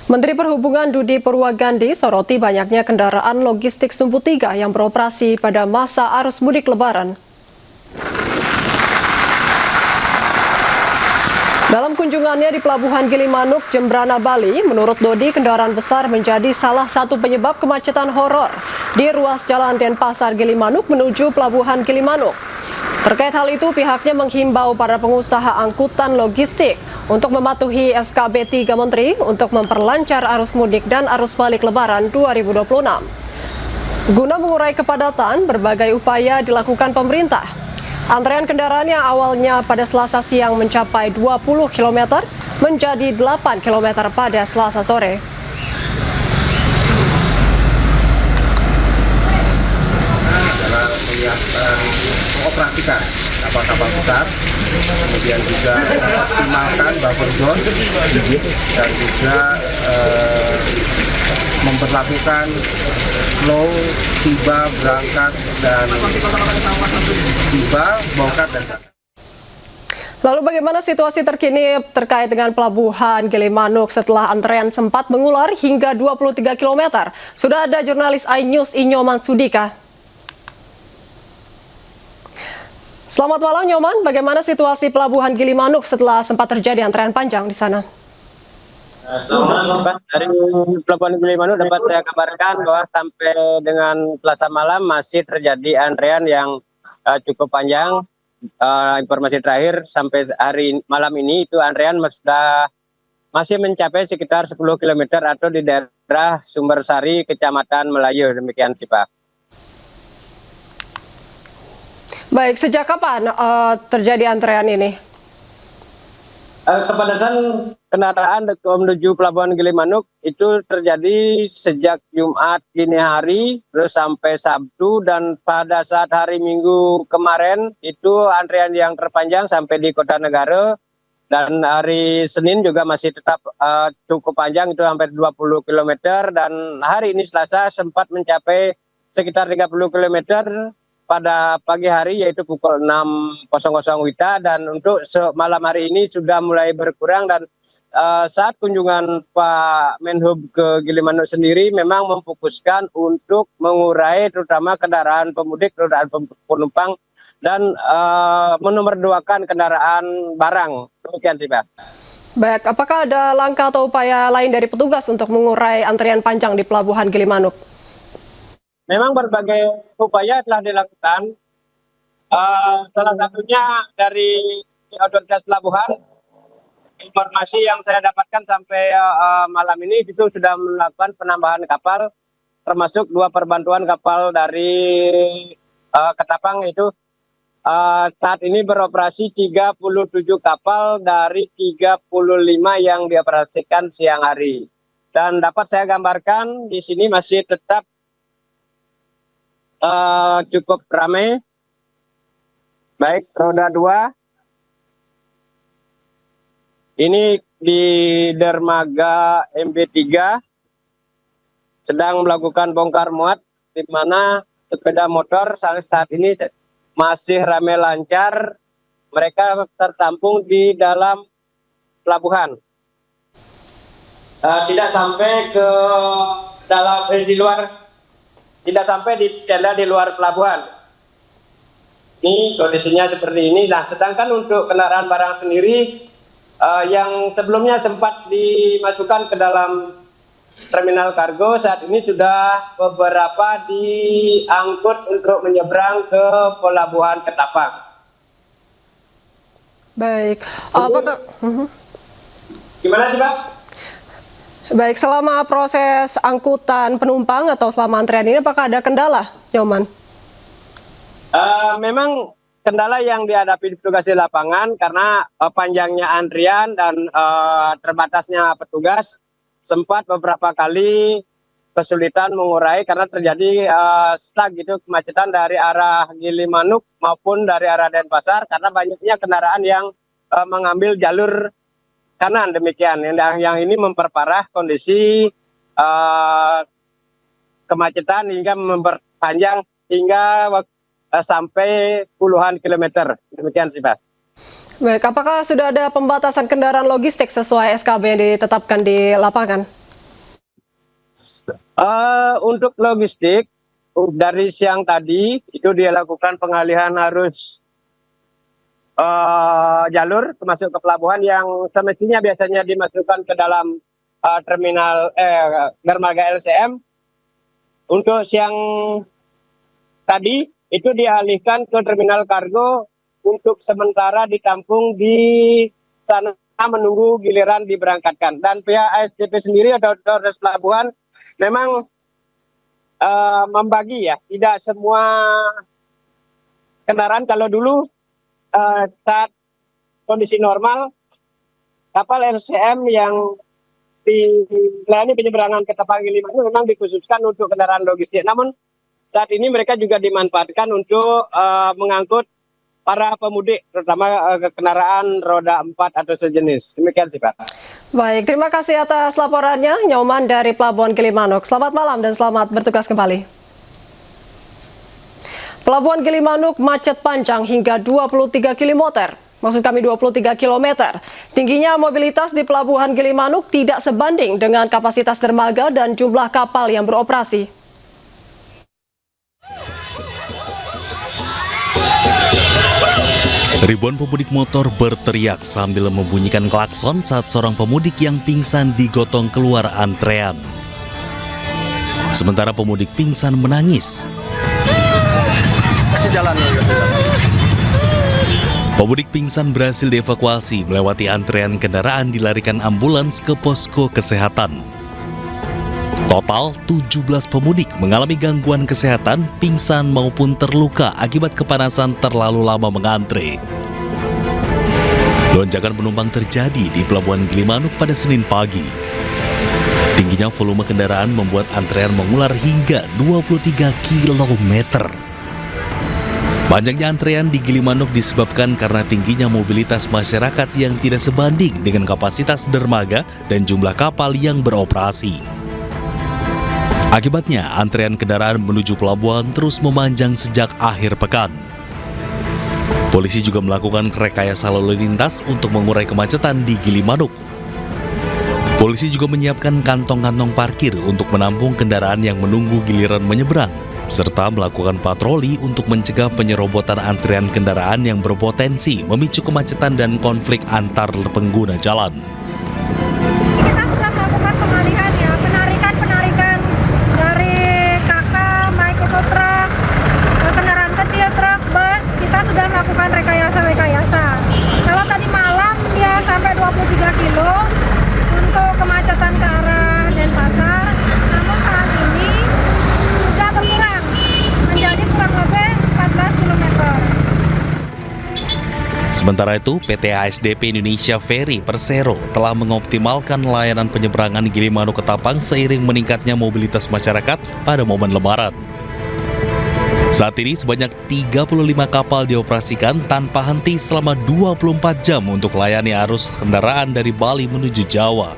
Menteri Perhubungan Dudi Purwagandi soroti banyaknya kendaraan logistik Sumbu 3 yang beroperasi pada masa arus mudik Lebaran. Dalam kunjungannya di Pelabuhan Gilimanuk, Jembrana, Bali, menurut Dodi, kendaraan besar menjadi salah satu penyebab kemacetan horor di ruas Jalan Denpasar Gilimanuk menuju Pelabuhan Gilimanuk. Terkait hal itu, pihaknya menghimbau para pengusaha angkutan logistik untuk mematuhi SKB 3 Menteri untuk memperlancar arus mudik dan arus balik Lebaran 2026. Guna mengurai kepadatan, berbagai upaya dilakukan pemerintah. Antrean kendaraan yang awalnya pada Selasa siang mencapai 20 km menjadi 8 km pada Selasa sore. Adalah mengoperasikan kapal-kapal besar, kemudian juga mengoptimalkan buffer zone dan juga memperlakukan flow tiba, berangkat, dan tiba, bongkar, dan berangkat. Lalu bagaimana situasi terkini terkait dengan Pelabuhan Gilimanuk setelah antrean sempat mengular hingga 23 km? Sudah ada jurnalis iNews Nyoman Sudika. Selamat malam Nyoman, bagaimana situasi Pelabuhan Gilimanuk setelah sempat terjadi antrean panjang di sana? Selamat dari Pelabuhan Gilimanuk dapat saya kabarkan bahwa sampai dengan Selasa malam masih terjadi antrean yang cukup panjang. Informasi terakhir sampai hari malam ini itu antrean masih mencapai sekitar 10 km atau di daerah Sumbersari, Kecamatan Melayu. Demikian sih Pak. Baik, sejak kapan terjadi antrean ini? Kepadatan kendaraan menuju Pelabuhan Gilimanuk itu terjadi sejak Jumat dini hari terus sampai Sabtu, dan pada saat hari Minggu kemarin itu antrean yang terpanjang sampai di Kota Negara, dan hari Senin juga masih tetap cukup panjang itu hampir 20 km, dan hari ini Selasa sempat mencapai sekitar 30 km pada pagi hari yaitu pukul 6.00 WITA, dan untuk malam hari ini sudah mulai berkurang. Dan saat kunjungan Pak Menhub ke Gilimanuk sendiri memang memfokuskan untuk mengurai terutama kendaraan pemudik, kendaraan penumpang, dan menomorduakan kendaraan barang. Demikian sih Pak. Baik, apakah ada langkah atau upaya lain dari petugas untuk mengurai antrean panjang di Pelabuhan Gilimanuk? Memang berbagai upaya telah dilakukan, salah satunya dari otoritas pelabuhan. Informasi yang saya dapatkan sampai malam ini itu sudah melakukan penambahan kapal, termasuk 2 perbantuan kapal dari Ketapang itu saat ini beroperasi 37 kapal dari 35 yang dioperasikan siang hari. Dan dapat saya gambarkan di sini masih tetap cukup ramai. Baik, roda 2 ini di dermaga MB3 sedang melakukan bongkar muat, di mana sepeda motor saat ini masih ramai lancar, mereka tertampung di dalam pelabuhan, tidak sampai ke dalam di luar. Tidak sampai di tenda di luar pelabuhan. Ini kondisinya seperti ini. Nah, sedangkan untuk kendaraan barang sendiri yang sebelumnya sempat dimasukkan ke dalam terminal kargo, saat ini sudah beberapa diangkut untuk menyeberang ke Pelabuhan Ketapang. Baik, Gimana sih Pak? Baik, selama proses angkutan penumpang atau selama antrean ini apakah ada kendala, Nyoman? Memang kendala yang dihadapi petugas di lapangan karena panjangnya antrian dan terbatasnya petugas, sempat beberapa kali kesulitan mengurai karena terjadi stuck gitu, kemacetan dari arah Gilimanuk maupun dari arah Denpasar karena banyaknya kendaraan yang mengambil jalur kanan. Demikian yang ini memperparah kondisi kemacetan hingga memperpanjang hingga sampai puluhan kilometer. Demikian sih Pak. Baik, apakah sudah ada pembatasan kendaraan logistik sesuai SKB yang ditetapkan di lapangan? Untuk logistik dari siang tadi itu dilakukan pengalihan arus jalur masuk ke pelabuhan yang semestinya biasanya dimasukkan ke dalam terminal dermaga LCM. Untuk siang tadi itu dialihkan ke terminal kargo untuk sementara ditampung di sana menunggu giliran diberangkatkan. Dan pihak ASDP sendiri atau Polres Pelabuhan memang membagi ya, tidak semua kendaraan. Kalau dulu saat kondisi normal kapal LCM yang dilayani penyeberangan ke Tapang Gilimanuk memang dikhususkan untuk kendaraan logistik. Namun saat ini mereka juga dimanfaatkan untuk mengangkut para pemudik, terutama kendaraan roda 4 atau sejenis. Demikian sih, Pak. Baik, terima kasih atas laporannya, Nyoman dari Pelabuhan Gilimanuk. Selamat malam dan selamat bertugas kembali. Pelabuhan Gilimanuk macet panjang hingga 23 km. Maksud kami 23 km. Tingginya mobilitas di Pelabuhan Gilimanuk tidak sebanding dengan kapasitas dermaga dan jumlah kapal yang beroperasi. Ribuan pemudik motor berteriak sambil membunyikan klakson saat seorang pemudik yang pingsan digotong keluar antrean. Sementara pemudik pingsan menangis. Pemudik pingsan berhasil dievakuasi melewati antrean kendaraan dilarikan ambulans ke posko kesehatan. Total 17 pemudik mengalami gangguan kesehatan, pingsan maupun terluka akibat kepanasan terlalu lama mengantre. Lonjakan penumpang terjadi di Pelabuhan Gilimanuk pada Senin pagi. Tingginya volume kendaraan membuat antrean mengular hingga 23 km. Panjangnya antrean di Gilimanuk disebabkan karena tingginya mobilitas masyarakat yang tidak sebanding dengan kapasitas dermaga dan jumlah kapal yang beroperasi. Akibatnya, antrean kendaraan menuju pelabuhan terus memanjang sejak akhir pekan. Polisi juga melakukan rekayasa lalu lintas untuk mengurai kemacetan di Gilimanuk. Polisi juga menyiapkan kantong-kantong parkir untuk menampung kendaraan yang menunggu giliran menyeberang, serta melakukan patroli untuk mencegah penyerobotan antrean kendaraan yang berpotensi memicu kemacetan dan konflik antar pengguna jalan. Kita sudah melakukan pengalihan ya, penarikan dari kakak, baik itu truk, kendaraan kecil, truk, bus, kita sudah melakukan rekayasa. Kalau tadi malam dia sampai 23 kilo untuk kemacetan ke arah Denpasar, namun saat ini sudah berkurang menjadi kurang lebih 14 km. Sementara itu, PT ASDP Indonesia Ferry Persero telah mengoptimalkan layanan penyeberangan Gilimanuk ke Tapang seiring meningkatnya mobilitas masyarakat pada momen Lebaran. Saat ini sebanyak 35 kapal dioperasikan tanpa henti selama 24 jam untuk melayani arus kendaraan dari Bali menuju Jawa.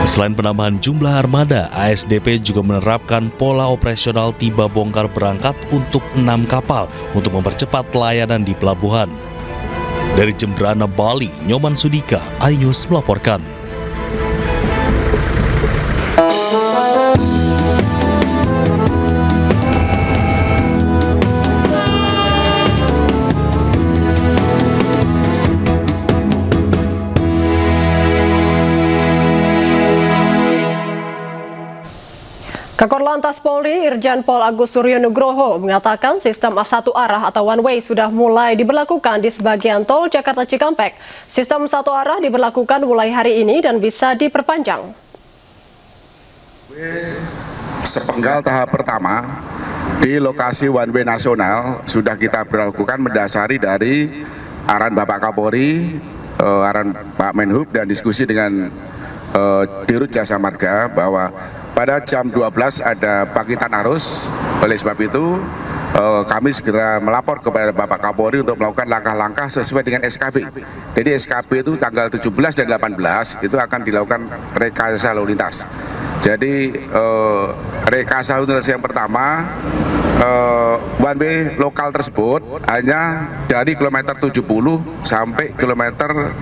Selain penambahan jumlah armada, ASDP juga menerapkan pola operasional tiba bongkar berangkat untuk 6 kapal untuk mempercepat layanan di pelabuhan. Dari Jembrana, Bali, Nyoman Sudika, iNews melaporkan. Kakor Lantas Polri Irjen Pol Agus Suryo Nugroho mengatakan sistem satu arah atau one way sudah mulai diberlakukan di sebagian tol Jakarta Cikampek. Sistem satu arah diberlakukan mulai hari ini dan bisa diperpanjang. Sepenggal tahap pertama di lokasi one way nasional sudah kita berlakukan mendasari dari arahan Bapak Kapolri, arahan Pak Menhub dan diskusi dengan Dirut Jasa Marga bahwa pada jam 12 ada bangkitan arus. Oleh sebab itu kami segera melapor kepada Bapak Kapolri untuk melakukan langkah-langkah sesuai dengan SKB. Jadi SKB itu tanggal 17 dan 18 itu akan dilakukan rekayasa lalu lintas. Jadi rekayasa lalu lintas yang pertama, one way lokal tersebut hanya dari kilometer 70 sampai kilometer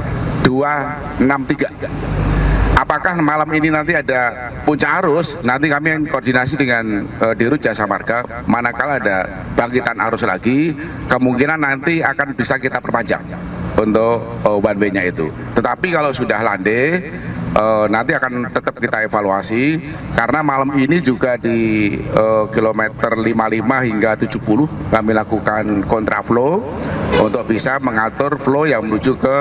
263. apakah malam ini nanti ada puncak arus, nanti kami akan koordinasi dengan Dirut Jasa Marga, manakala ada bangkitan arus lagi, kemungkinan nanti akan bisa kita perpanjang untuk one way-nya itu. Tetapi kalau sudah landai, nanti akan tetap kita evaluasi, karena malam ini juga di kilometer 55 hingga 70 kami lakukan kontraflow untuk bisa mengatur flow yang menuju ke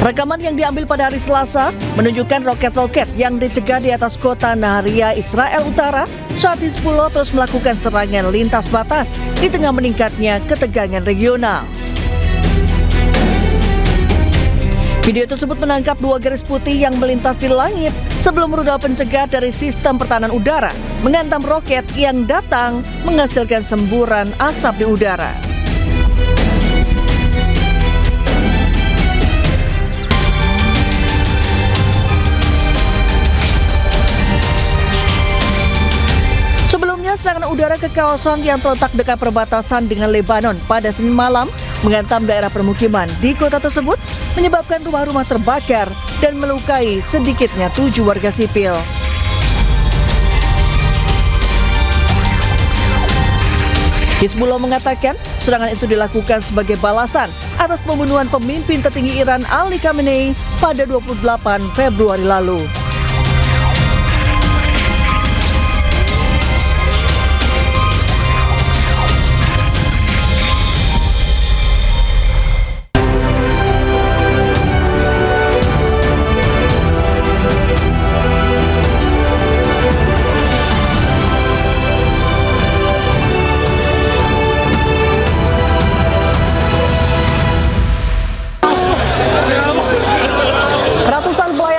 Rekaman yang diambil pada hari Selasa menunjukkan roket-roket yang dicegah di atas kota Naharia, Israel Utara saat Hizbullah terus melakukan serangan lintas batas di tengah meningkatnya ketegangan regional. Video tersebut menangkap dua garis putih yang melintas di langit sebelum rudal pencegah dari sistem pertahanan udara menghantam roket yang datang menghasilkan semburan asap di udara. Sebelumnya, serangan udara ke kawasan yang terletak dekat perbatasan dengan Lebanon pada Senin malam menghantam daerah permukiman di kota tersebut, menyebabkan rumah-rumah terbakar dan melukai sedikitnya 7 warga sipil. Hizbullah mengatakan serangan itu dilakukan sebagai balasan atas pembunuhan pemimpin tertinggi Iran Ali Khamenei pada 28 Februari lalu.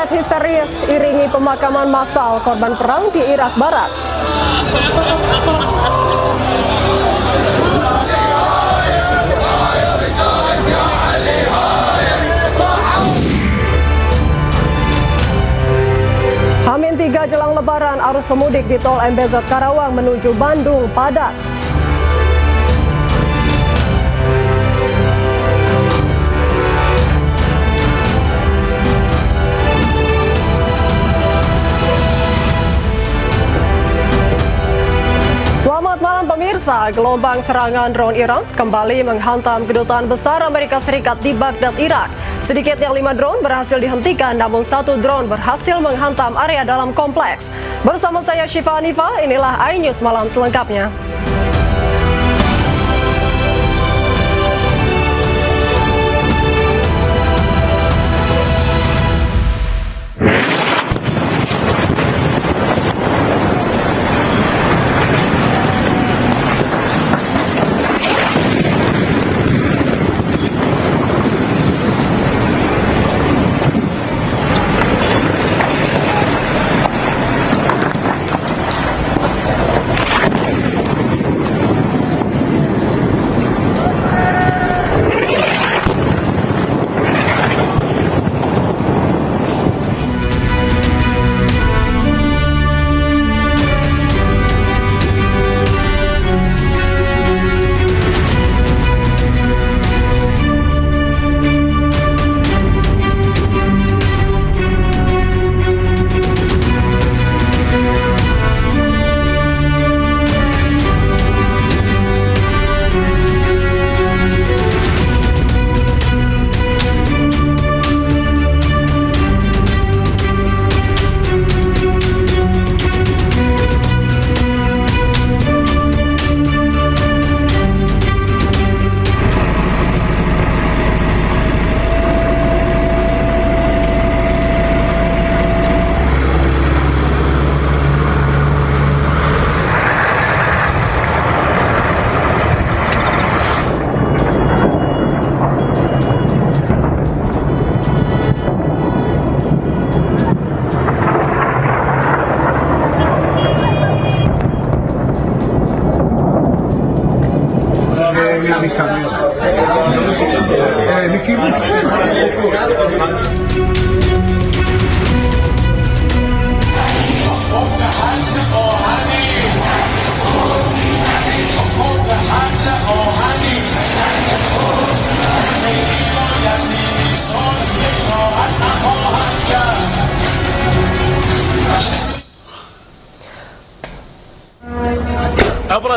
Histeris iringi pemakaman massal korban perang di Irak Barat. Hamin 3 jelang Lebaran, arus pemudik di Tol MBZ Karawang menuju Bandung padat. Selamat malam pemirsa, gelombang serangan drone Iran kembali menghantam kedutaan besar Amerika Serikat di Baghdad, Irak. Sedikitnya 5 drone berhasil dihentikan, namun 1 drone berhasil menghantam area dalam kompleks. Bersama saya Syifa Hanifa, inilah iNews Malam selengkapnya.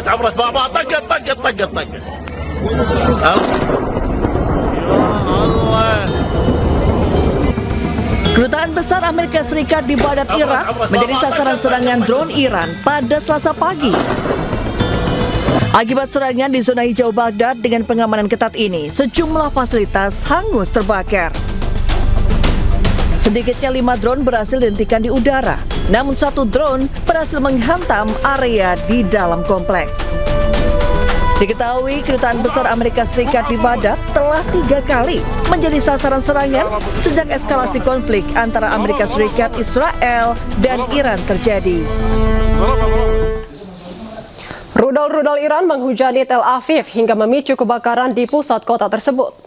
عبرت بابا طقت طقت طقت طقت يا الله. Kedutaan Besar Amerika Serikat di Baghdad, Irak menjadi sasaran serangan drone Iran pada Selasa pagi. Akibat serangan di zona hijau Baghdad dengan pengamanan ketat ini, sejumlah fasilitas hangus terbakar. Sedikitnya 5 drone berhasil dihentikan di udara, namun 1 drone berhasil menghantam area di dalam kompleks. Diketahui Kedutaan Besar Amerika Serikat di Baghdad telah 3 kali menjadi sasaran serangan sejak eskalasi konflik antara Amerika Serikat, Israel, dan Iran terjadi. Rudal-rudal Iran menghujani Tel Aviv hingga memicu kebakaran di pusat kota tersebut.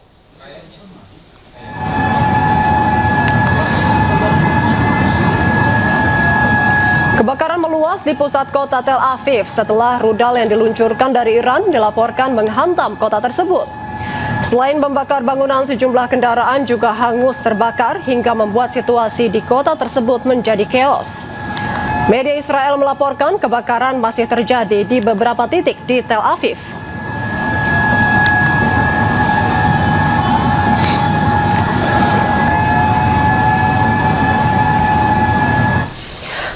Kebakaran meluas di pusat kota Tel Aviv setelah rudal yang diluncurkan dari Iran dilaporkan menghantam kota tersebut. Selain membakar bangunan, sejumlah kendaraan juga hangus terbakar hingga membuat situasi di kota tersebut menjadi chaos. Media Israel melaporkan kebakaran masih terjadi di beberapa titik di Tel Aviv.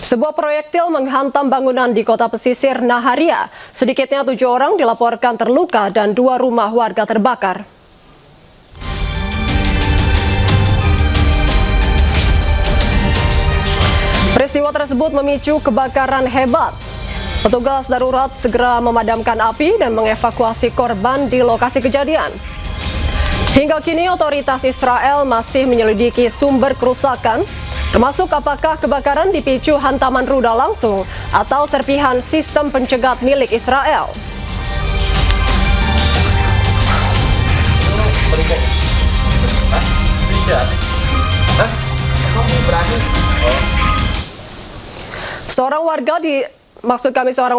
Sebuah proyektil menghantam bangunan di kota pesisir Naharia. Sedikitnya 7 orang dilaporkan terluka dan 2 rumah warga terbakar. Peristiwa tersebut memicu kebakaran hebat. Petugas darurat segera memadamkan api dan mengevakuasi korban di lokasi kejadian. Hingga kini otoritas Israel masih menyelidiki sumber kerusakan, termasuk apakah kebakaran dipicu hantaman rudal langsung atau serpihan sistem pencegat milik Israel. Seorang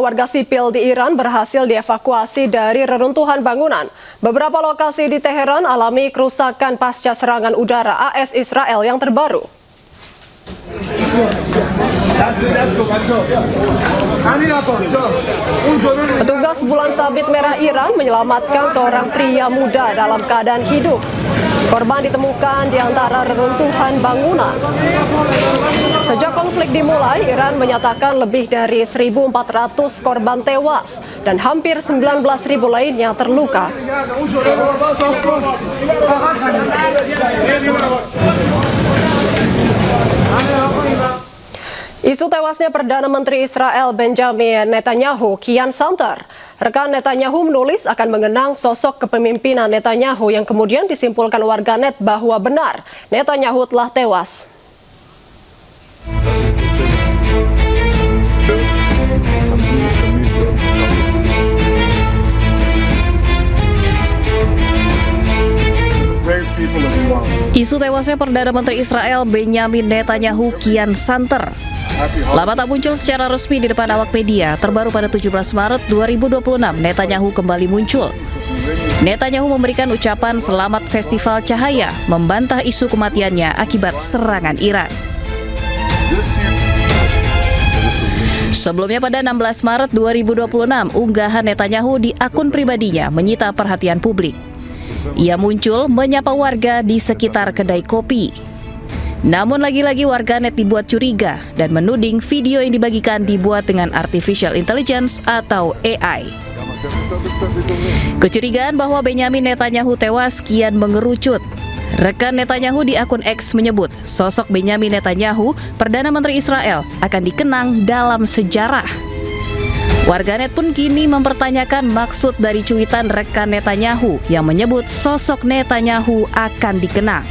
warga sipil di Iran berhasil dievakuasi dari reruntuhan bangunan. Beberapa lokasi di Teheran alami kerusakan pasca serangan udara AS Israel yang terbaru. Petugas Bulan Sabit Merah Iran menyelamatkan seorang pria muda dalam keadaan hidup. Korban ditemukan di antara reruntuhan bangunan. Sejak konflik dimulai, Iran menyatakan lebih dari 1.400 korban tewas dan hampir 19.000 lainnya terluka. Isu tewasnya Perdana Menteri Israel Benjamin Netanyahu kian santer. Rekan Netanyahu menulis akan mengenang sosok kepemimpinan Netanyahu yang kemudian disimpulkan warganet bahwa benar Netanyahu telah tewas. Isu tewasnya Perdana Menteri Israel Benjamin Netanyahu kian santer. Lama tak muncul secara resmi di depan awak media, terbaru pada 17 Maret 2026 Netanyahu kembali muncul. Netanyahu memberikan ucapan selamat Festival Cahaya, membantah isu kematiannya akibat serangan Iran. Sebelumnya pada 16 Maret 2026, unggahan Netanyahu di akun pribadinya menyita perhatian publik. Ia muncul menyapa warga di sekitar kedai kopi. Namun lagi-lagi warganet dibuat curiga dan menuding video yang dibagikan dibuat dengan artificial intelligence atau AI. Kecurigaan bahwa Benjamin Netanyahu tewas kian mengerucut. Rekan Netanyahu di akun X menyebut sosok Benjamin Netanyahu, Perdana Menteri Israel, akan dikenang dalam sejarah. Warganet pun kini mempertanyakan maksud dari cuitan rekan Netanyahu yang menyebut sosok Netanyahu akan dikenang.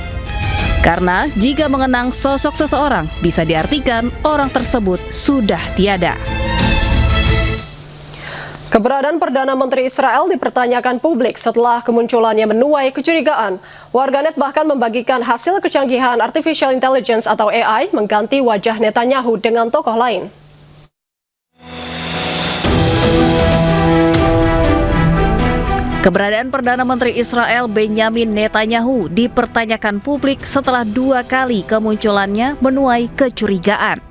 Karena jika mengenang sosok seseorang, bisa diartikan orang tersebut sudah tiada. Keberadaan Perdana Menteri Israel dipertanyakan publik setelah kemunculannya menuai kecurigaan. Warganet bahkan membagikan hasil kecanggihan artificial intelligence atau AI mengganti wajah Netanyahu dengan tokoh lain. Keberadaan Perdana Menteri Israel Benjamin Netanyahu dipertanyakan publik setelah 2 kali kemunculannya menuai kecurigaan.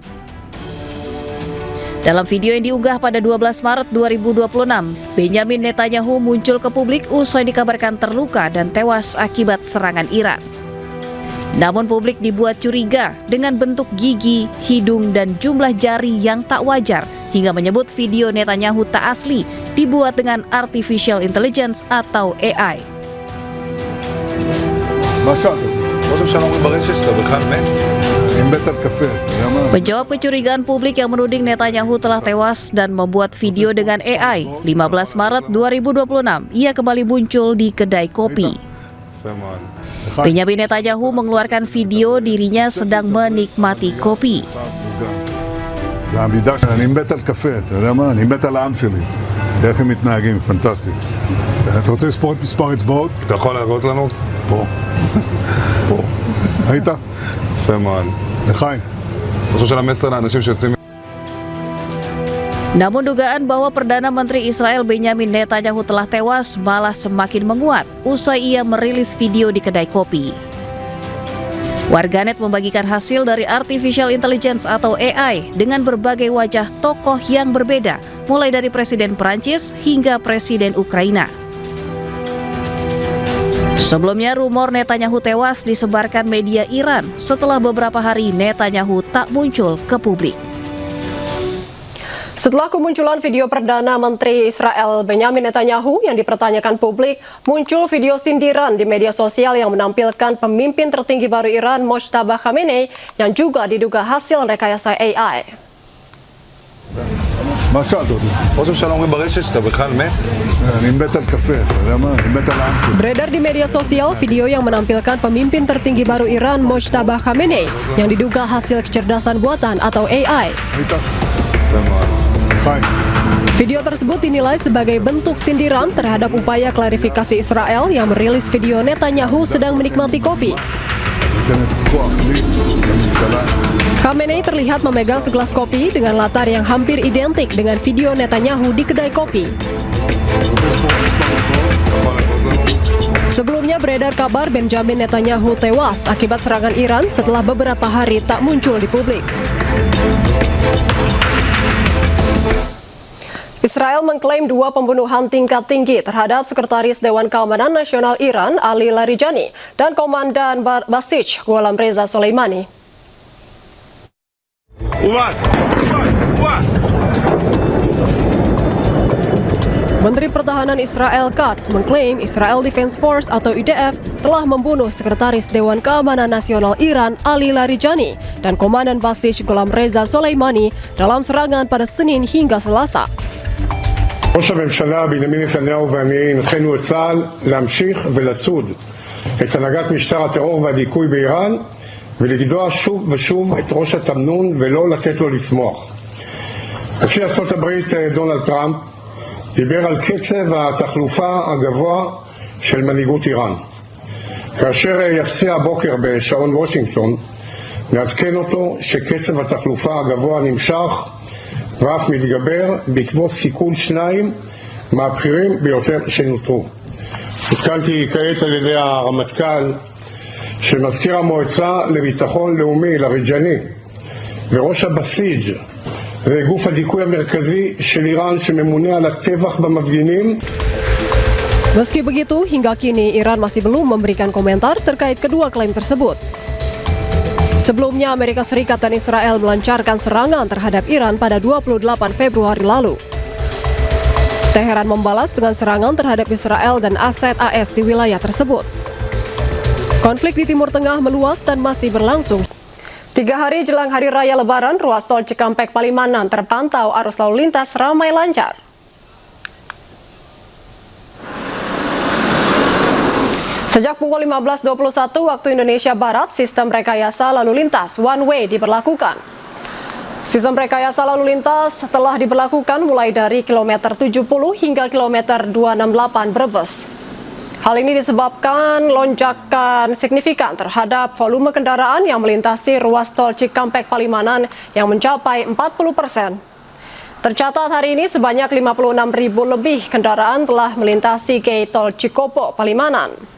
Dalam video yang diunggah pada 12 Maret 2026, Benyamin Netanyahu muncul ke publik usai dikabarkan terluka dan tewas akibat serangan Iran. Namun publik dibuat curiga dengan bentuk gigi, hidung, dan jumlah jari yang tak wajar hingga menyebut video Netanyahu tak asli, dibuat dengan artificial intelligence atau AI. Menjawab kecurigaan publik yang menuding Netanyahu telah tewas dan membuat video dengan AI, 15 Maret 2026, ia kembali muncul di kedai kopi. Benyamin Netanyahu mengeluarkan video dirinya sedang menikmati kopi. אני מת על קפה, אתה יודע מה? אני מת על העם שלי. איך הם מתנהגים, פנטסטי. אתה רוצה לספור את מספר אצבעות? אתה יכול להראות לנו? פה. פה. ראית? יפה מאוד. לחיים. אני חושב של המסר לאנשים שיוצאים... Namun dugaan bahwa Perdana Menteri Israel Benyamin Netanyahu telah tewas malah semakin menguat usai ia merilis video di kedai kopi. Warganet membagikan hasil dari artificial intelligence atau AI dengan berbagai wajah tokoh yang berbeda, mulai dari Presiden Prancis hingga Presiden Ukraina. Sebelumnya rumor Netanyahu tewas disebarkan media Iran setelah beberapa hari Netanyahu tak muncul ke publik. Setelah kemunculan video Perdana Menteri Israel Benyamin Netanyahu yang dipertanyakan publik, muncul video sindiran di media sosial yang menampilkan pemimpin tertinggi baru Iran Mojtaba Khamenei yang juga diduga hasil rekayasa AI. Beredar di media sosial video yang menampilkan pemimpin tertinggi baru Iran Mojtaba Khamenei yang diduga hasil kecerdasan buatan atau AI. Video tersebut dinilai sebagai bentuk sindiran terhadap upaya klarifikasi Israel yang merilis video Netanyahu sedang menikmati kopi. Khamenei terlihat memegang segelas kopi dengan latar yang hampir identik dengan video Netanyahu di kedai kopi. Sebelumnya beredar kabar Benjamin Netanyahu tewas akibat serangan Iran setelah beberapa hari tak muncul di publik. Israel mengklaim 2 pembunuhan tingkat tinggi terhadap Sekretaris Dewan Keamanan Nasional Iran Ali Larijani dan Komandan Basij Gholam Reza Soleimani. Menteri Pertahanan Israel Katz mengklaim Israel Defense Force atau IDF telah membunuh Sekretaris Dewan Keamanan Nasional Iran Ali Larijani dan Komandan Basij Gholam Reza Soleimani dalam serangan pada Senin hingga Selasa. ראש הממשלה בנימין נתניהו ואני הנחינו את צה"ל להמשיך ולצוד את הנהגת משטר הטרור והדיכוי באיראן ולגדוע שוב ושוב את ראש התמנון ולא לתת לו לצמוח. נשיא ארצות הברית דונלד טראמפ דיבר על קצב התחלופה הגבוה של מנהיגות איראן. כאשר יפציע הבוקר בשעון וושינגטון, נעדכן אותו שקצב התחלופה הגבוה נמשך ואף מתגבר בעקבות סיכול 2 מהבכירים ביותר שנותרו. התקלתי כעת על ידי הרמטכ"ל שמזכיר המועצה לביטחון לאומי לריג'ני וראש הבסיג' זה גוף הדיכוי המרכזי של איראן שממונה על הטבח במפגינים. Meski begitu, hingga kini Iran masih belum memberikan komentar terkait kedua klaim tersebut. Sebelumnya, Amerika Serikat dan Israel melancarkan serangan terhadap Iran pada 28 Februari lalu. Teheran membalas dengan serangan terhadap Israel dan aset AS di wilayah tersebut. Konflik di Timur Tengah meluas dan masih berlangsung. 3 hari jelang Hari Raya Lebaran, ruas tol Cikampek Palimanan terpantau arus lalu lintas ramai lancar. Sejak pukul 15.21 waktu Indonesia Barat, sistem rekayasa lalu lintas one way diberlakukan. Sistem rekayasa lalu lintas telah diberlakukan mulai dari kilometer 70 hingga kilometer 268 Brebes. Hal ini disebabkan lonjakan signifikan terhadap volume kendaraan yang melintasi ruas tol Cikampek Palimanan yang mencapai 40%. Tercatat hari ini sebanyak 56.000 lebih kendaraan telah melintasi ke tol Cikopo Palimanan.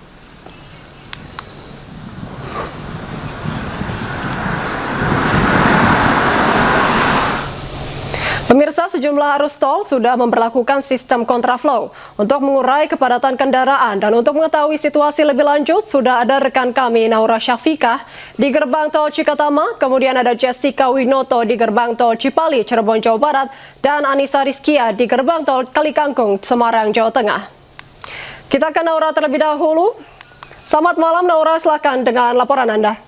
Pemirsa Pemirsa, sejumlah arus tol sudah memberlakukan sistem kontraflow untuk mengurai kepadatan kendaraan. Dan untuk mengetahui situasi lebih lanjut, sudah ada rekan kami Naura Syafiqah di gerbang tol Cikatama, kemudian ada Jessica Winoto di gerbang tol Cipali, Cirebon, Jawa Barat, dan Anissa Rizkia di gerbang tol Kalikangkung, Semarang, Jawa Tengah. Kita ke Naura terlebih dahulu. Selamat malam Naura, silakan dengan laporan Anda.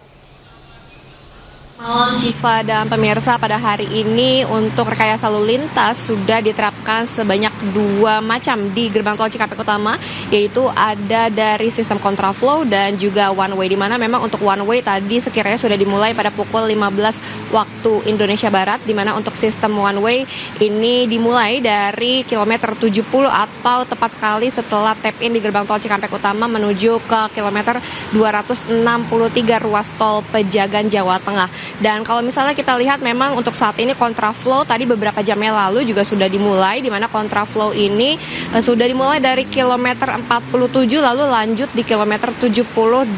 Malam Syifa dan pemirsa, pada hari ini untuk rekayasa lalu lintas sudah diterapkan sebanyak 2 macam di gerbang tol Cikampek Utama, yaitu ada dari sistem kontraflow dan juga one way, di mana memang untuk one way tadi sekiranya sudah dimulai pada pukul 15 waktu Indonesia Barat, di mana untuk sistem one way ini dimulai dari kilometer 70 atau tepat sekali setelah tap in di gerbang tol Cikampek Utama menuju ke kilometer 263 ruas tol Pejagan, Jawa Tengah. Dan kalau misalnya kita lihat memang untuk saat ini kontraflow tadi beberapa jamnya lalu juga sudah dimulai, di mana kontraflow ini sudah dimulai dari kilometer 47 lalu lanjut di kilometer 70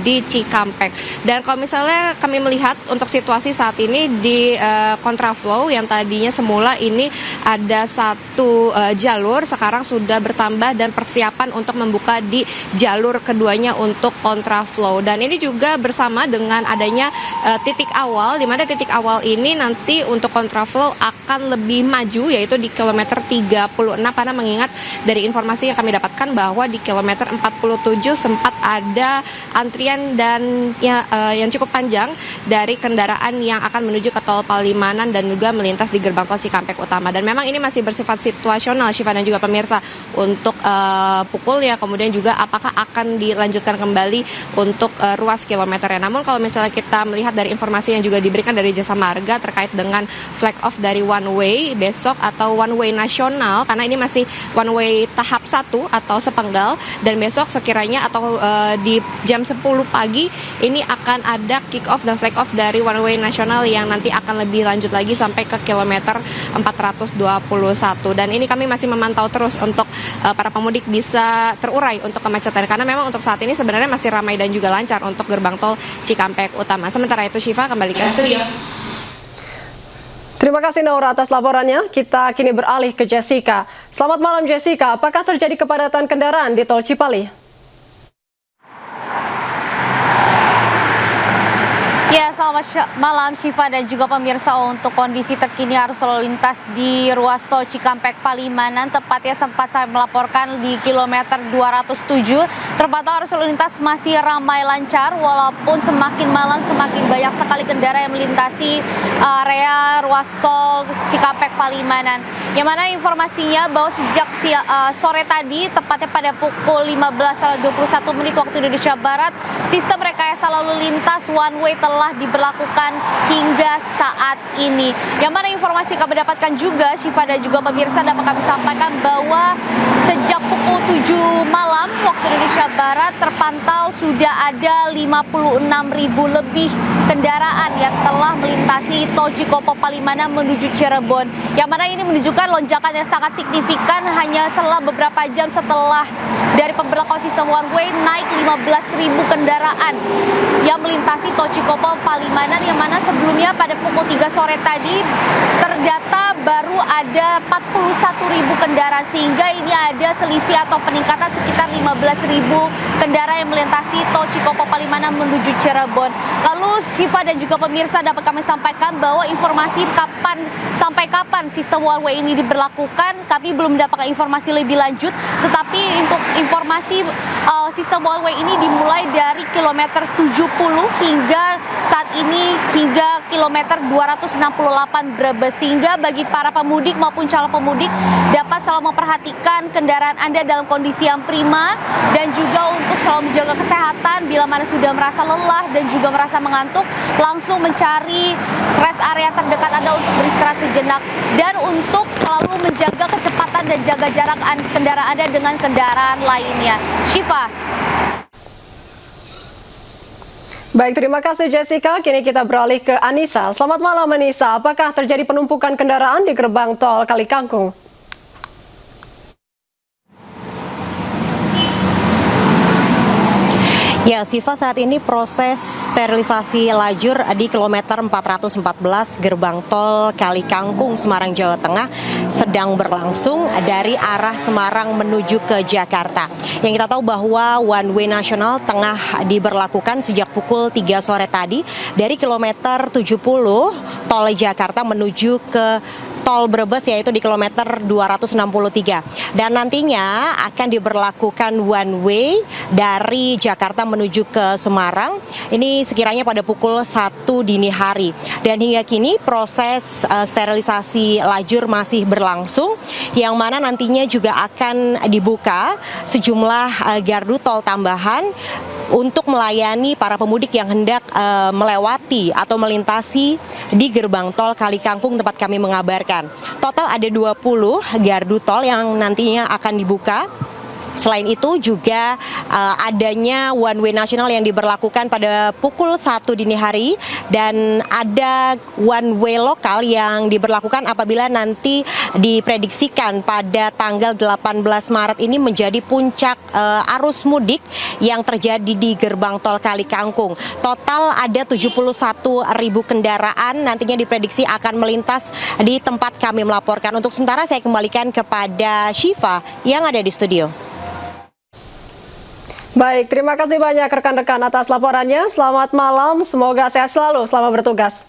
di Cikampek. Dan kalau misalnya kami melihat untuk situasi saat ini di kontraflow yang tadinya semula ini ada satu jalur, sekarang sudah bertambah dan persiapan untuk membuka di jalur keduanya untuk kontraflow. Dan ini juga bersama dengan adanya titik awal, di mana titik awal ini nanti untuk kontraflow akan lebih maju, yaitu di kilometer 36, karena mengingat dari informasi yang kami dapatkan bahwa di kilometer 47 sempat ada antrian dan yang cukup panjang dari kendaraan yang akan menuju ke tol Palimanan dan juga melintas di gerbang tol Cikampek Utama. Dan memang ini masih bersifat situasional, Syifa dan juga pemirsa, untuk pukulnya, kemudian juga apakah akan dilanjutkan kembali untuk ruas kilometernya. Namun kalau misalnya kita melihat dari informasi yang juga diberikan dari Jasa Marga terkait dengan flag off dari one way besok atau one way nasional, karena ini masih one way tahap 1 atau sepenggal, dan besok sekiranya atau di jam 10 pagi ini akan ada kick off dan flag off dari one way nasional yang nanti akan lebih lanjut lagi sampai ke kilometer 421. Dan ini kami masih memantau terus untuk para pemudik bisa terurai untuk kemacetan, karena memang untuk saat ini sebenarnya masih ramai dan juga lancar untuk gerbang tol Cikampek Utama. Sementara itu Syifa, kembali ke studio. Terima kasih Naura atas laporannya. Kita kini beralih ke Jessica. Selamat malam Jessica, apakah terjadi kepadatan kendaraan di tol Cipali? Ya, selamat malam Syifa dan juga pemirsa. Untuk kondisi terkini arus lalu lintas di ruas tol Cikampek Palimanan, tepatnya sempat saya melaporkan di kilometer 207, terpantau arus lalu lintas masih ramai lancar, walaupun semakin malam semakin banyak sekali kendaraan yang melintasi area ruas tol Cikampek Palimanan. Yang mana informasinya bahwa sejak sore tadi, tepatnya pada pukul 15.21 waktu Indonesia Barat, sistem rekayasa lalu lintas one way telah diberlakukan hingga saat ini. Yang mana informasi kami dapatkan juga, Syifa dan juga pemirsa, dapat kami sampaikan bahwa sejak pukul 7 malam waktu Indonesia Barat terpantau sudah ada 56.000 lebih kendaraan yang telah melintasi tol Cikopo Palimanan menuju Cirebon. Yang mana ini menunjukkan lonjakan yang sangat signifikan hanya setelah beberapa jam setelah dari pemberlakuan sistem one way, naik 15.000 kendaraan yang melintasi tol Cikopo Palimanan, yang mana sebelumnya pada pukul 3 sore tadi terdata baru ada 41.000 kendaraan, sehingga ini ada selisih atau peningkatan sekitar 15.000 kendaraan yang melintasi tol Cikopo Palimanan menuju Cirebon. Lalu Syifa dan juga pemirsa, dapat kami sampaikan bahwa informasi sampai kapan sistem one way ini diberlakukan kami belum mendapatkan informasi lebih lanjut, tetapi untuk informasi sistem one way ini dimulai dari kilometer 70 hingga saat ini hingga kilometer 268 Brebes, sehingga bagi para pemudik maupun calon pemudik dapat selalu memperhatikan kendaraan Anda dalam kondisi yang prima, dan juga untuk selalu menjaga kesehatan. Bila mana sudah merasa lelah dan juga merasa mengantuk, langsung mencari rest area terdekat Anda untuk beristirahat sejenak, dan untuk selalu menjaga kecepatan dan jaga jarak kendaraan Anda dengan kendaraan lainnya. Syifa. Baik, terima kasih Jessica. Kini kita beralih ke Anissa. Selamat malam Anissa, apakah terjadi penumpukan kendaraan di gerbang tol Kalikangkung? Ya, Siva, saat ini proses sterilisasi lajur di kilometer 414 gerbang tol Kali Kangkung, Semarang, Jawa Tengah sedang berlangsung dari arah Semarang menuju ke Jakarta. Yang kita tahu bahwa one way nasional tengah diberlakukan sejak pukul 3 sore tadi dari kilometer 70 tol Jakarta menuju ke tol Brebes, yaitu di kilometer 263. Dan nantinya akan diberlakukan one way dari Jakarta menuju ke Semarang. Ini sekiranya pada pukul 1 dini hari. Dan hingga kini proses sterilisasi lajur masih berlangsung, yang mana nantinya juga akan dibuka sejumlah gardu tol tambahan untuk melayani para pemudik yang hendak melewati atau melintasi di gerbang tol Kali Kangkung tempat kami mengabarkan. Total ada 20 gardu tol yang nantinya akan dibuka. Selain itu juga adanya one way nasional yang diberlakukan pada pukul 1 dini hari, dan ada one way lokal yang diberlakukan apabila nanti diprediksikan pada tanggal 18 Maret ini menjadi puncak arus mudik yang terjadi di gerbang tol Kali Kangkung. Total ada 71.000 kendaraan nantinya diprediksi akan melintas di tempat kami melaporkan. Untuk sementara saya kembalikan kepada Syifa yang ada di studio. Baik, terima kasih banyak rekan-rekan atas laporannya. Selamat malam, semoga sehat selalu selama bertugas.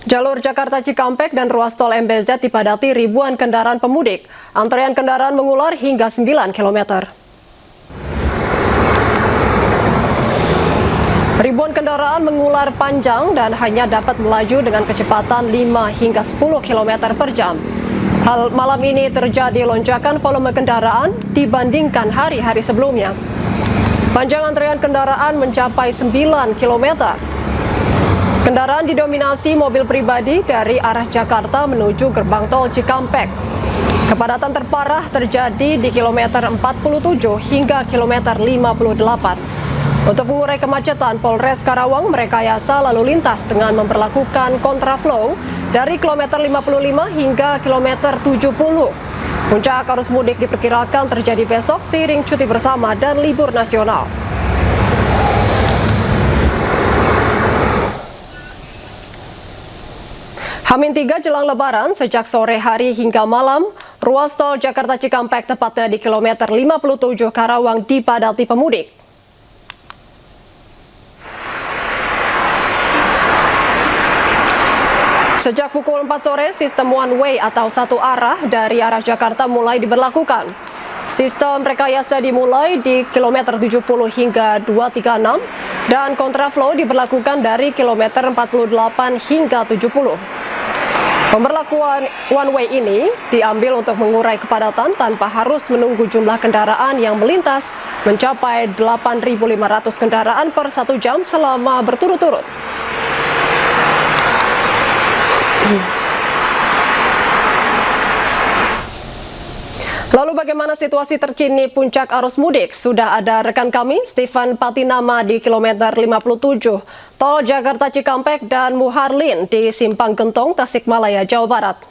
Jalur Jakarta Cikampek dan ruas tol MBZ dipadati ribuan kendaraan pemudik. Antrean kendaraan mengular hingga 9 km. Ribuan kendaraan mengular panjang dan hanya dapat melaju dengan kecepatan 5 hingga 10 km per jam. Hal malam ini terjadi lonjakan volume kendaraan dibandingkan hari-hari sebelumnya. Panjang antrean kendaraan mencapai 9 km. Kendaraan didominasi mobil pribadi dari arah Jakarta menuju gerbang tol Cikampek. Kepadatan terparah terjadi di kilometer 47 hingga kilometer 58. Untuk mengurai kemacetan, Polres Karawang merekayasa lalu lintas dengan memperlakukan kontraflow dari kilometer 55 hingga kilometer 70. Puncak arus mudik diperkirakan terjadi besok seiring cuti bersama dan libur nasional. H-3 jelang Lebaran, sejak sore hari hingga malam, ruas tol Jakarta Cikampek tepatnya di kilometer 57 Karawang dipadati pemudik. Sejak pukul 4 sore, sistem one way atau satu arah dari arah Jakarta mulai diberlakukan. Sistem rekayasa dimulai di kilometer 70 hingga 236 dan kontraflow diberlakukan dari kilometer 48 hingga 70. Pemberlakuan one way ini diambil untuk mengurai kepadatan tanpa harus menunggu jumlah kendaraan yang melintas mencapai 8.500 kendaraan per 1 jam selama berturut-turut. Lalu bagaimana situasi terkini puncak arus mudik? Sudah ada rekan kami, Stefan Patinama di kilometer 57, tol Jakarta Cikampek, dan Muharlin di Simpang Gentong, Tasikmalaya, Jawa Barat.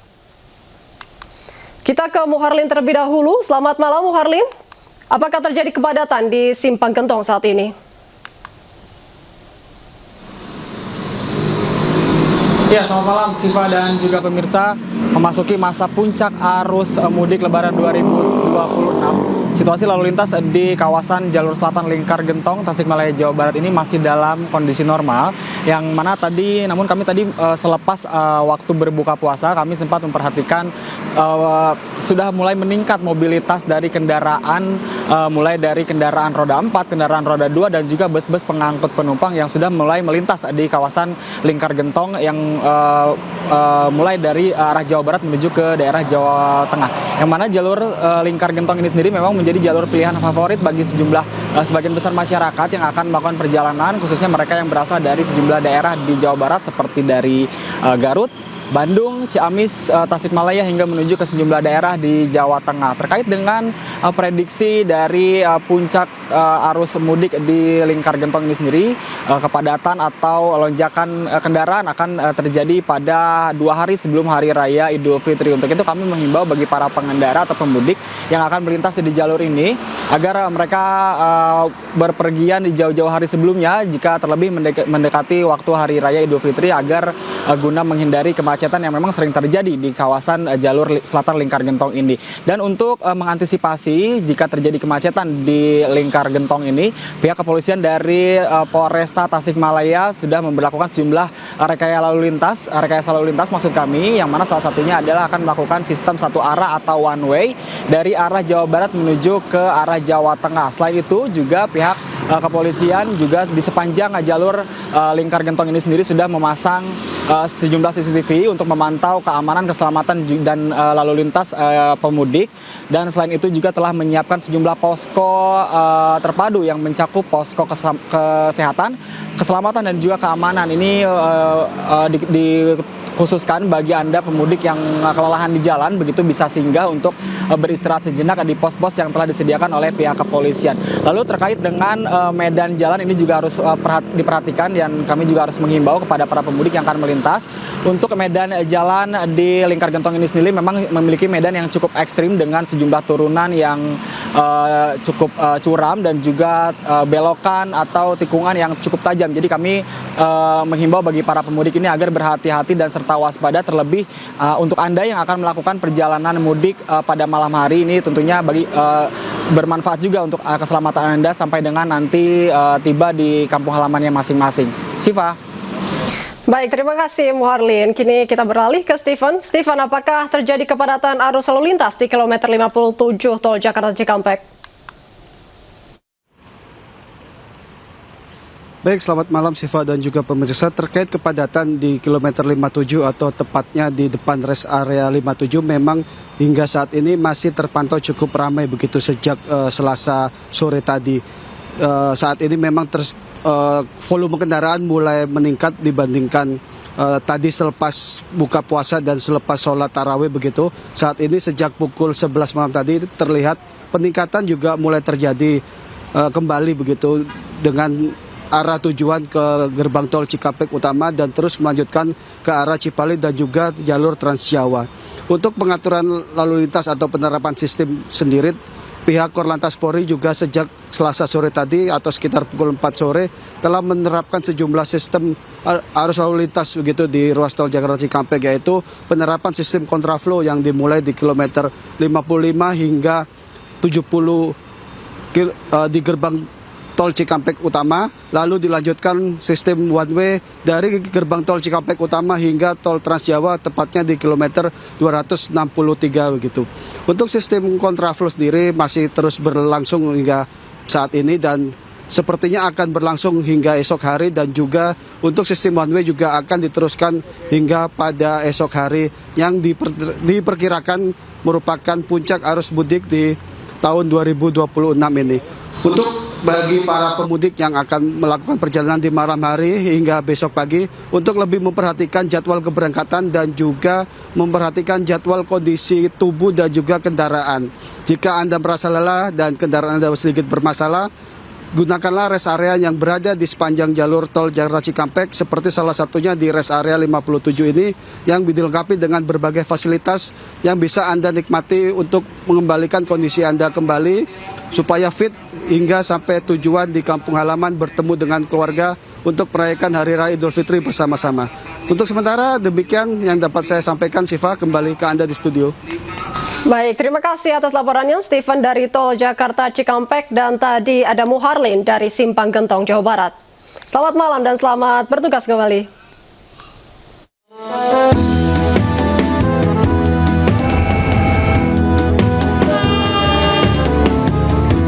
Kita ke Muharlin terlebih dahulu. Selamat malam, Muharlin. Apakah terjadi kepadatan di Simpang Gentong saat ini? Ya, selamat malam Siva dan juga pemirsa. Memasuki masa puncak arus mudik Lebaran 2026. Situasi lalu lintas di kawasan jalur selatan Lingkar Gentong, Tasikmalaya, Jawa Barat ini masih dalam kondisi normal. Yang mana namun kami tadi selepas waktu berbuka puasa, kami sempat memperhatikan sudah mulai meningkat mobilitas dari kendaraan, mulai dari kendaraan roda 4, kendaraan roda 2, dan juga bus-bus pengangkut penumpang yang sudah mulai melintas di kawasan Lingkar Gentong yang mulai dari arah Jawa Barat menuju ke daerah Jawa Tengah. Yang mana jalur Lingkar Gentong ini sendiri memang menjadi jalur pilihan favorit bagi sebagian besar masyarakat yang akan melakukan perjalanan, khususnya mereka yang berasal dari sejumlah daerah di Jawa Barat seperti dari Garut, Bandung, Ciamis, Tasikmalaya hingga menuju ke sejumlah daerah di Jawa Tengah. Terkait dengan prediksi dari puncak arus mudik di Lingkar Gentong ini sendiri, kepadatan atau lonjakan kendaraan akan terjadi pada 2 hari sebelum Hari Raya Idul Fitri. Untuk itu kami menghimbau bagi para pengendara atau pemudik yang akan melintas di jalur ini agar mereka berpergian di jauh-jauh hari sebelumnya jika terlebih mendekati waktu Hari Raya Idul Fitri agar guna menghindari kemacetan yang memang sering terjadi di kawasan jalur selatan Lingkar Gentong ini. Dan untuk mengantisipasi jika terjadi kemacetan di Lingkar Gentong ini, pihak kepolisian dari Polresta Tasikmalaya sudah memberlakukan sejumlah rekayasa lalu lintas maksud kami, yang mana salah satunya adalah akan melakukan sistem satu arah atau one way dari arah Jawa Barat menuju ke arah Jawa Tengah. Selain itu juga pihak kepolisian juga di sepanjang jalur Lingkar Gentong ini sendiri sudah memasang sejumlah CCTV untuk memantau keamanan, keselamatan dan lalu lintas pemudik. Dan selain itu juga telah menyiapkan sejumlah posko terpadu yang mencakup posko kesehatan, keselamatan dan juga keamanan. Ini dikhususkan bagi Anda pemudik yang kelelahan di jalan, begitu bisa singgah untuk beristirahat sejenak di pos-pos yang telah disediakan oleh pihak kepolisian. Lalu terkait dengan medan jalan ini juga harus diperhatikan, dan kami juga harus menghimbau kepada para pemudik yang akan melintas. Untuk medan jalan di Lingkar Gentong ini sendiri memang memiliki medan yang cukup ekstrim dengan sejumlah turunan yang cukup curam dan juga belokan atau tikungan yang cukup tajam. Jadi kami menghimbau bagi para pemudik ini agar berhati-hati dan serta waspada, terlebih untuk Anda yang akan melakukan perjalanan mudik pada malam hari ini tentunya bermanfaat juga untuk keselamatan Anda sampai dengan nanti tiba di kampung halamannya masing-masing. Siva. Baik, terima kasih Muharlin. Kini kita beralih ke Steven. Steven, apakah terjadi kepadatan arus lalu lintas di kilometer 57 Tol Jakarta Cikampek? Baik, selamat malam Siva dan juga pemirsa. Terkait kepadatan di kilometer 57 atau tepatnya di depan rest area 57, memang hingga saat ini masih terpantau cukup ramai begitu sejak Selasa sore tadi. Saat ini memang volume kendaraan mulai meningkat dibandingkan tadi selepas buka puasa dan selepas sholat tarawih begitu. Saat ini sejak pukul 11 malam tadi terlihat peningkatan juga mulai terjadi kembali begitu dengan arah tujuan ke gerbang tol Cikampek Utama dan terus melanjutkan ke arah Cipali dan juga jalur Trans Jawa. Untuk pengaturan lalu lintas atau penerapan sistem sendiri, pihak Korlantas Polri juga sejak Selasa sore tadi atau sekitar pukul 4 sore telah menerapkan sejumlah sistem arus lalu lintas begitu di ruas tol Jakarta Cikampek, yaitu penerapan sistem kontraflow yang dimulai di kilometer 55 hingga 70 di gerbang tol Cikampek Utama, lalu dilanjutkan sistem one way dari gerbang tol Cikampek Utama hingga tol Trans Jawa tepatnya di kilometer 263 begitu. Untuk sistem kontraflow sendiri masih terus berlangsung hingga saat ini dan sepertinya akan berlangsung hingga esok hari, dan juga untuk sistem one way juga akan diteruskan hingga pada esok hari yang diperkirakan merupakan puncak arus mudik di tahun 2026 ini. Untuk bagi para pemudik yang akan melakukan perjalanan di malam hari hingga besok pagi, untuk lebih memperhatikan jadwal keberangkatan dan juga memperhatikan jadwal kondisi tubuh dan juga kendaraan. Jika Anda merasa lelah dan kendaraan Anda sedikit bermasalah, gunakanlah rest area yang berada di sepanjang jalur tol Jakarta Cikampek, seperti salah satunya di rest area 57 ini yang dilengkapi dengan berbagai fasilitas yang bisa Anda nikmati untuk mengembalikan kondisi Anda kembali supaya fit hingga sampai tujuan di kampung halaman bertemu dengan keluarga untuk merayakan Hari Raya Idul Fitri bersama-sama. Untuk sementara demikian yang dapat saya sampaikan. Siva, kembali ke Anda di studio. Baik, terima kasih atas laporannya Steven dari Tol Jakarta Cikampek, dan tadi ada Muharlin dari Simpang Gentong, Jawa Barat. Selamat malam dan selamat bertugas kembali.